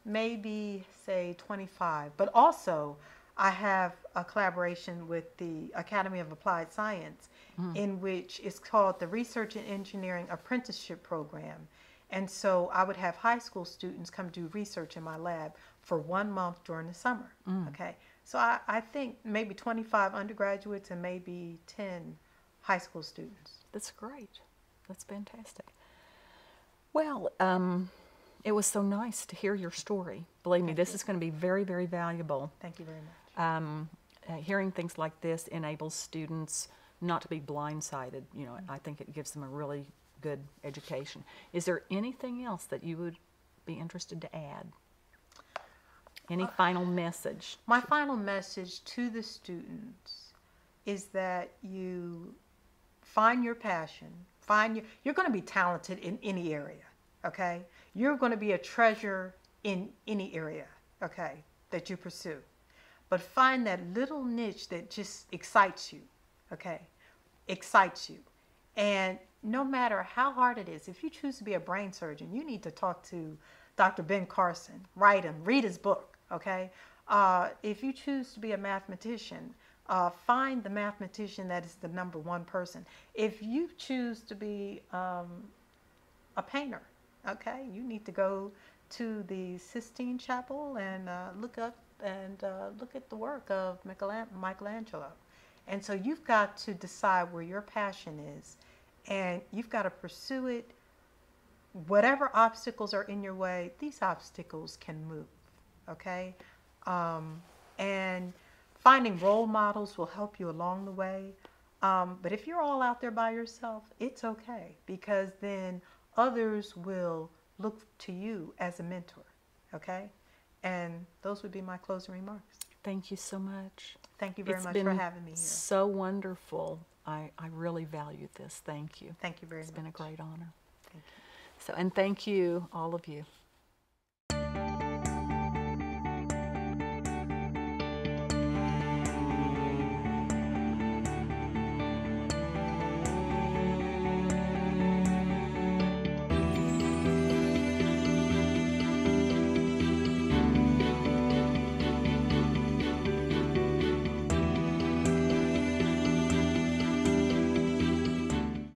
Speaker 2: maybe 25. But also, I have a collaboration with the Academy of Applied Science, in which it's called the Research and Engineering Apprenticeship Program. And so I would have high school students come do research in my lab for 1 month during the summer. Okay. So I think maybe 25 undergraduates and maybe 10 high school students.
Speaker 1: That's great. That's fantastic. Well, it was so nice to hear your story. Believe me, this is going to be very, very valuable.
Speaker 2: Thank you very much.
Speaker 1: Hearing things like this enables students not to be blindsided. I think it gives them a really good education. Is there anything else that you would be interested to add? Any final message?
Speaker 2: My final message to the students is that you find your passion. You're going to be talented in any area, okay? You're going to be a treasure in any area, okay, that you pursue. But find that little niche that just excites you, okay? Excites you. And no matter how hard it is, if you choose to be a brain surgeon, you need to talk to Dr. Ben Carson, write him, read his book, okay? If you choose to be a mathematician, find the mathematician that is the #1 person. If you choose to be a painter, okay, you need to go to the Sistine Chapel and look at the work of Michelangelo. And so you've got to decide where your passion is, and you've got to pursue it. Whatever obstacles are in your way, these obstacles can move, okay? And finding role models will help you along the way. But if you're all out there by yourself, it's okay, because then others will look to you as a mentor, okay? And those would be my closing remarks.
Speaker 1: Thank you so much.
Speaker 2: Thank you very much for having me here.
Speaker 1: So wonderful. I really value this. Thank you.
Speaker 2: Thank you very much.
Speaker 1: It's been a great honor.
Speaker 2: Thank you.
Speaker 1: So, and thank you, all of you.